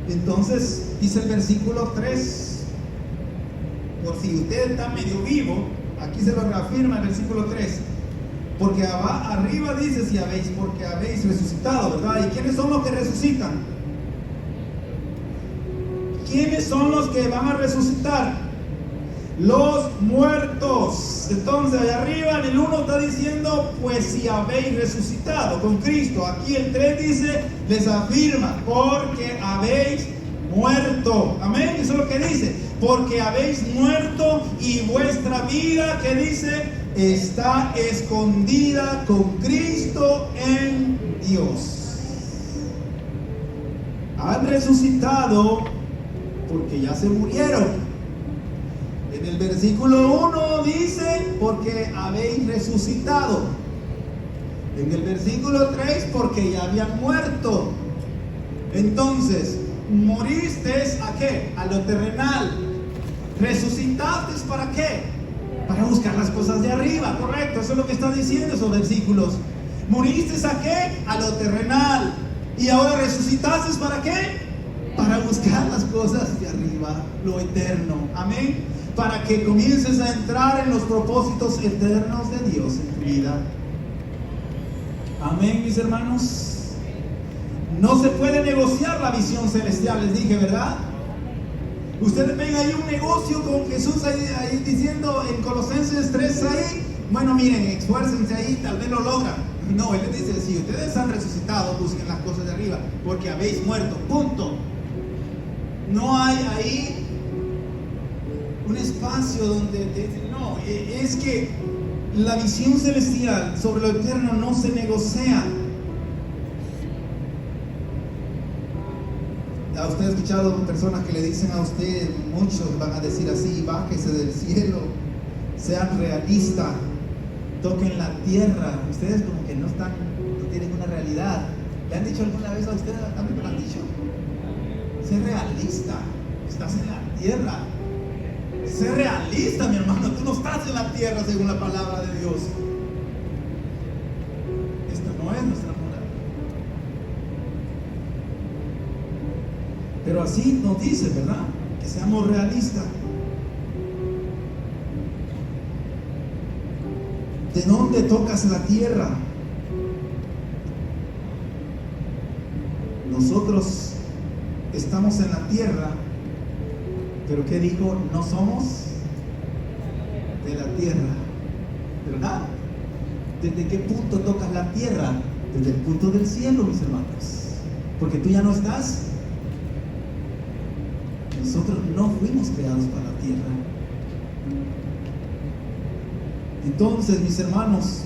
B: Entonces dice el versículo 3, por si usted está medio vivo, aquí se lo reafirma el versículo 3. Porque arriba dice si habéis, porque habéis resucitado, ¿verdad? ¿Y quiénes son los que resucitan? ¿Quiénes son los que van a resucitar? Los muertos. Entonces allá arriba en el 1 está diciendo: pues si habéis resucitado con Cristo. Aquí el 3 dice, les afirma: porque habéis muerto. Amén. Eso es lo que dice: porque habéis muerto y vuestra vida, que dice, está escondida con Cristo en Dios. Han resucitado porque ya se murieron. En el versículo 1 dice: porque habéis resucitado. En el versículo 3: porque ya habían muerto. Entonces, moriste ¿a qué? A lo terrenal. Resucitaste ¿para qué? Para para buscar las cosas de arriba, correcto, eso es lo que está diciendo esos versículos. ¿Moriste a qué? A lo terrenal. ¿Y ahora resucitaste para qué? Para buscar las cosas de arriba, lo eterno, amén. Para que comiences a entrar en los propósitos eternos de Dios en tu vida. Amén, mis hermanos. No se puede negociar la visión celestial, les dije, ¿verdad? Ustedes ven ahí un negocio con Jesús ahí diciendo en Colosenses 3 ahí, bueno, miren, esfuércense ahí, tal vez lo logran. No, Él les dice, si ustedes han resucitado, busquen las cosas de arriba, porque habéis muerto, punto. No hay ahí un espacio donde no, es que la visión celestial sobre lo eterno no se negocia. ¿A usted ha escuchado personas que le dicen a usted, muchos van a decir así, bájese del cielo, sean realistas, toquen la tierra? Ustedes como que no tienen una realidad. ¿Le han dicho alguna vez a usted? A mí me lo han dicho. Sé realista, estás en la tierra. Sé realista, mi hermano, tú no estás en la tierra según la palabra de Dios. Esto no es nuestra moral. Pero así nos dice, ¿verdad? Que seamos realistas. ¿De dónde tocas la tierra? Nosotros estamos en la tierra, pero ¿qué dijo? No somos de la tierra, ¿verdad? ¿Desde qué punto tocas la tierra? Desde el punto del cielo, mis hermanos, porque tú ya no estás. Nosotros no fuimos creados para la tierra. Entonces, mis hermanos,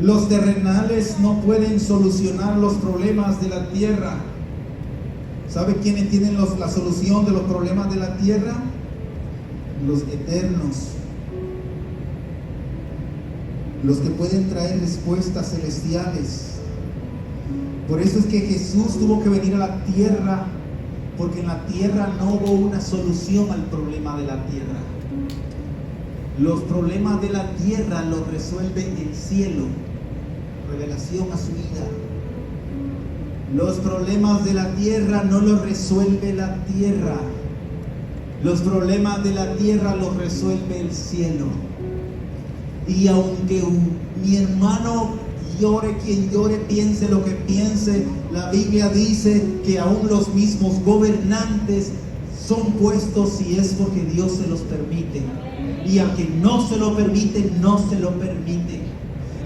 B: los terrenales no pueden solucionar los problemas de la tierra. ¿Sabe quiénes tienen la solución de los problemas de la tierra? Los eternos. Los que pueden traer respuestas celestiales. Por eso es que Jesús tuvo que venir a la tierra, porque en la tierra no hubo una solución al problema de la tierra. Los problemas de la tierra los resuelve el cielo. Revelación a su vida. Los problemas de la tierra no los resuelve la tierra. Los problemas de la tierra los resuelve el cielo. Y aunque mi hermano llore, quien llore, piense lo que piense, la Biblia dice que aún los mismos gobernantes son puestos si es porque Dios se los permite. Y al que no se lo permite, no se lo permite.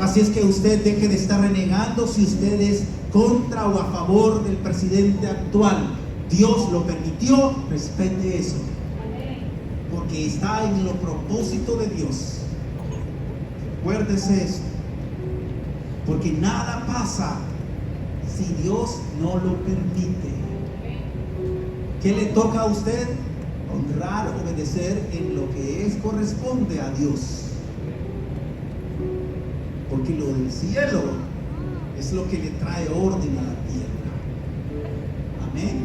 B: Así es que usted deje de estar renegando si usted es contra o a favor del presidente actual. Dios lo permitió, respete eso. Porque está en los propósitos de Dios. Acuérdese eso. Porque nada pasa si Dios no lo permite. ¿Qué le toca a usted? Honrar, obedecer en lo que corresponde a Dios. Porque lo del cielo es lo que le trae orden a la tierra. Amén.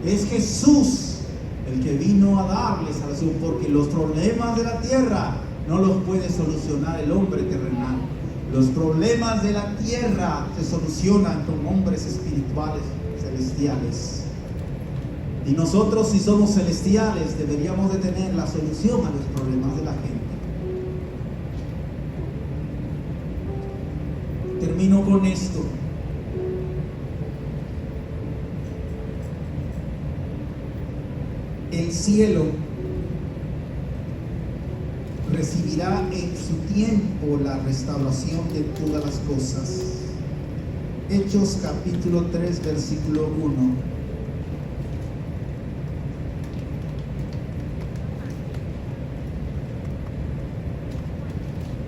B: Es Jesús el que vino a darles salvación, porque los problemas de la tierra no los puede solucionar el hombre terrenal. Los problemas de la tierra se solucionan con hombres espirituales, celestiales. Y nosotros, si somos celestiales, deberíamos de tener la solución a los problemas de la gente. Termino con esto. El cielo recibirá en su tiempo la restauración de todas las cosas. Hechos capítulo 3, versículo 1.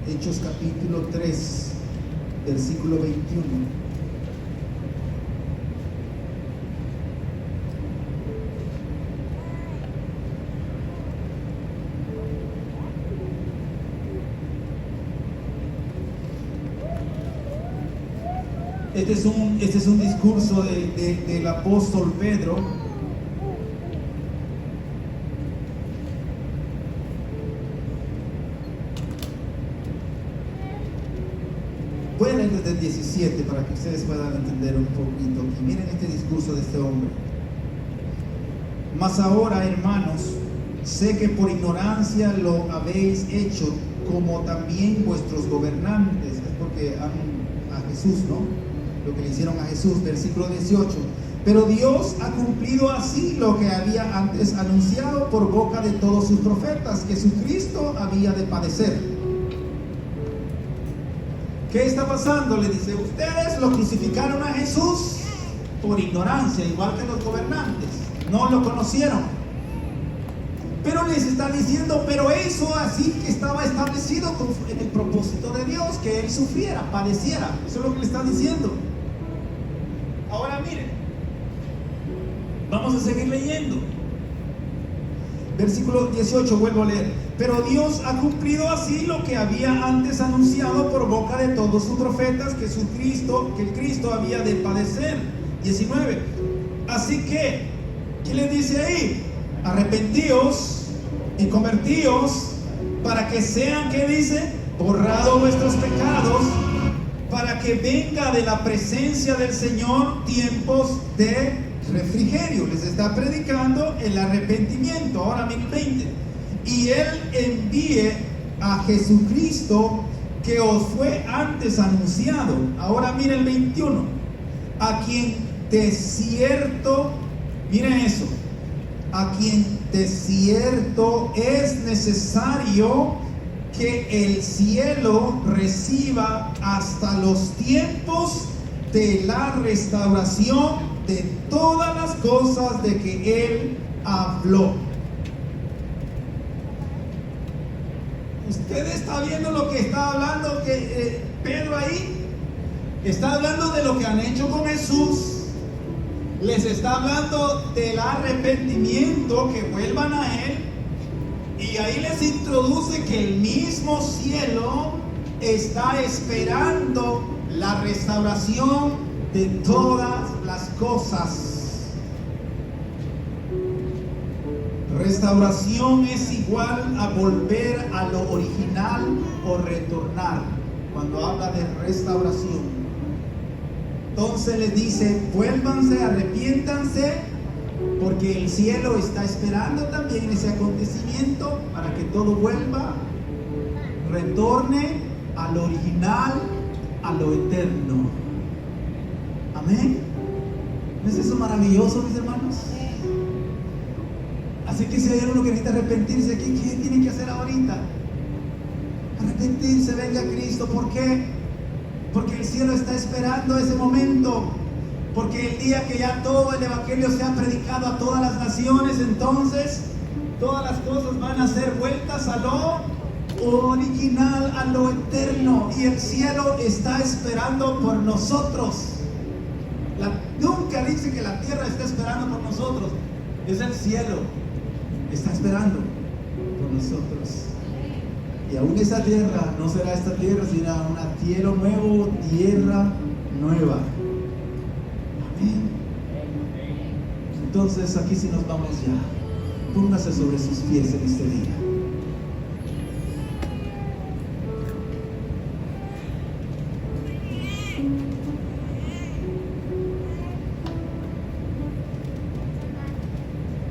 B: Hechos capítulo 3, versículo 21. Este es un discurso del apóstol Pedro. Voy a leer desde el 17 para que ustedes puedan entender un poquito. Y miren este discurso de este hombre. Mas ahora, hermanos, sé que por ignorancia lo habéis hecho, como también vuestros gobernantes. Es porque a Jesús, ¿no? Lo que le hicieron a Jesús, versículo 18. Pero Dios ha cumplido así lo que había antes anunciado por boca de todos sus profetas, que Jesucristo había de padecer. ¿Qué está pasando? Le dice, ustedes lo crucificaron a Jesús por ignorancia, igual que los gobernantes. No lo conocieron. Pero les está diciendo, pero eso así que estaba establecido en el propósito de Dios, que Él sufriera, padeciera. Eso es lo que le están diciendo. Ahora miren, vamos a seguir leyendo. Versículo 18, vuelvo a leer. Pero Dios ha cumplido así lo que había antes anunciado por boca de todos sus profetas, que el Cristo había de padecer. 19. Así que, ¿qué le dice ahí? Arrepentíos y convertíos para que sean, ¿qué dice? Borrados vuestros pecados, para que venga de la presencia del Señor tiempos de refrigerio. Les está predicando el arrepentimiento. Ahora miren 20. Y Él envíe a Jesucristo que os fue antes anunciado. Ahora miren el 21. A quien de cierto, miren eso, a quien de cierto es necesario que el cielo reciba hasta los tiempos de la restauración de todas las cosas de que Él habló. Usted está viendo lo que está hablando Pedro ahí. Está hablando de lo que han hecho con Jesús. Les está hablando del arrepentimiento, que vuelvan a Él. Y ahí les introduce que el mismo cielo está esperando la restauración de todas las cosas. Restauración es igual a volver a lo original o retornar. Cuando habla de restauración, entonces les dice, vuélvanse, arrepiéntanse, porque el cielo está esperando también ese acontecimiento para que todo vuelva, retorne a lo original, a lo eterno. Amén. ¿No es eso maravilloso, mis hermanos? Así que si hay uno que necesita arrepentirse, ¿qué tiene que hacer ahorita? Arrepentirse, venga a Cristo. ¿Por qué? Porque el cielo está esperando ese momento. Porque el día que ya todo el evangelio sea predicado a todas las naciones, entonces todas las cosas van a ser vueltas a lo original, a lo eterno. Y el cielo está esperando por nosotros. Nunca dice que la tierra está esperando por nosotros. Es el cielo. Está esperando por nosotros. Y aún esa tierra no será esta tierra, sino una cielo nuevo, tierra nueva. Amén. Entonces aquí sí nos vamos ya. Póngase sobre sus pies en este día.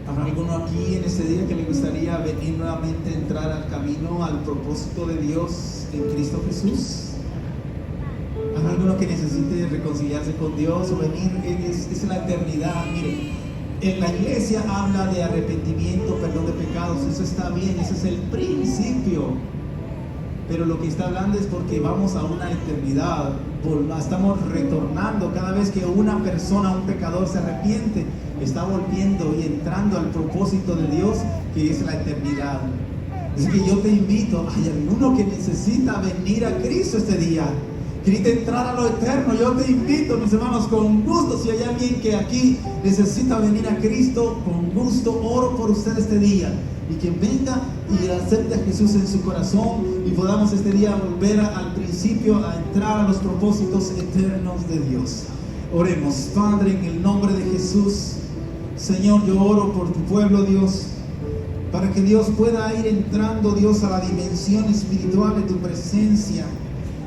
B: ¿Habrá alguno aquí en este día que le gustaría venir nuevamente a entrar al camino, al propósito de Dios en Cristo Jesús? ¿Habrá alguno que necesite reconciliarse con Dios o venir? Es la eternidad. Miren, en la iglesia habla de arrepentimiento, perdón de pecados. Eso está bien, ese es el principio. Pero lo que está hablando es porque vamos a una eternidad. Estamos retornando cada vez que una persona, un pecador se arrepiente, está volviendo y entrando al propósito de Dios, que es la eternidad. Así que yo te invito, hay alguno que necesita venir a Cristo este día, querida entrar a lo eterno. Yo te invito, mis hermanos, con gusto. Si hay alguien que aquí necesita venir a Cristo, con gusto oro por usted este día, y que venga y acepte a Jesús en su corazón, y podamos este día volver al principio, a entrar a los propósitos eternos de Dios. Oremos. Padre, en el nombre de Jesús, Señor, yo oro por tu pueblo, Dios, para que Dios pueda ir entrando, Dios, a la dimensión espiritual de tu presencia.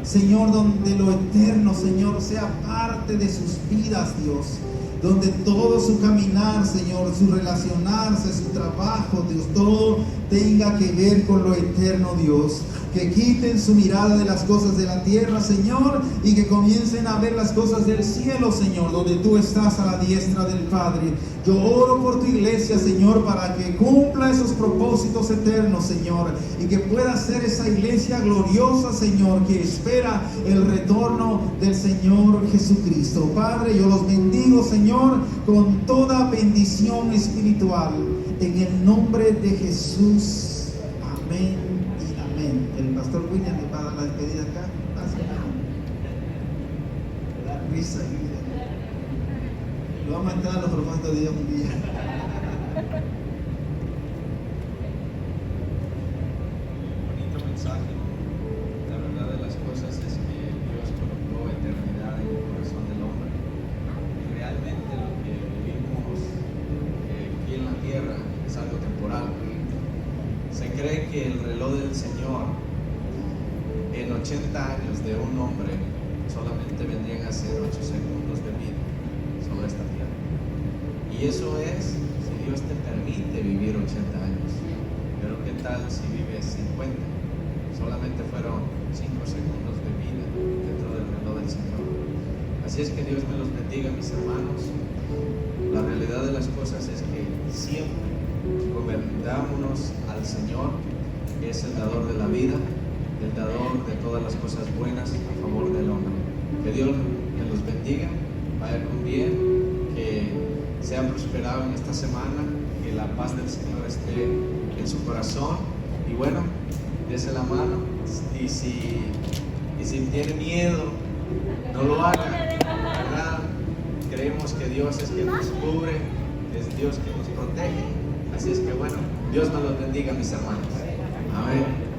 B: Señor, donde lo eterno, Señor, sea parte de sus vidas, Dios. Donde todo su caminar, Señor, su relacionarse, su trabajo, Dios, todo tenga que ver con lo eterno, Dios. Que quiten su mirada de las cosas de la tierra, Señor, y que comiencen a ver las cosas del cielo, Señor, donde tú estás a la diestra del Padre. Yo oro por tu iglesia, Señor, para que cumpla esos propósitos eternos, Señor, y que pueda ser esa iglesia gloriosa, Señor, que espera el retorno del Señor Jesucristo. Padre, yo los bendigo, Señor, con toda bendición espiritual, en el nombre de Jesús. Amén y amén. El pastor William le va a dar la despedida acá. La risa. Lo vamos a entrar a los propósitos de Dios un día.
C: Bonito mensaje. La verdad de las cosas es que Dios colocó eternidad en el corazón del hombre. Y realmente lo que vivimos aquí en la tierra es algo temporal. Se cree que el reloj del Señor en 80 años de un hombre solamente vendrían a ser 8 segundos de vida sobre esta tierra. Y eso es si Dios te permite vivir 80 años. Pero ¿qué tal si vives 50? Solamente fueron 5 segundos de vida dentro del reloj del Señor. Así es que Dios me los bendiga, mis hermanos. La realidad de las cosas es que siempre convertámonos al Señor, que es el dador de la vida, el dador de todas las cosas buenas a favor del hombre. Que Dios me los bendiga, vaya con bien, que sean prosperados en esta semana, que la paz del Señor esté en su corazón. Y bueno, dése la mano, y si tiene miedo, no lo haga, ¿verdad? Creemos que Dios es quien nos cubre, es Dios quien nos protege. Así es que bueno, Dios nos los bendiga, mis hermanos. Amén.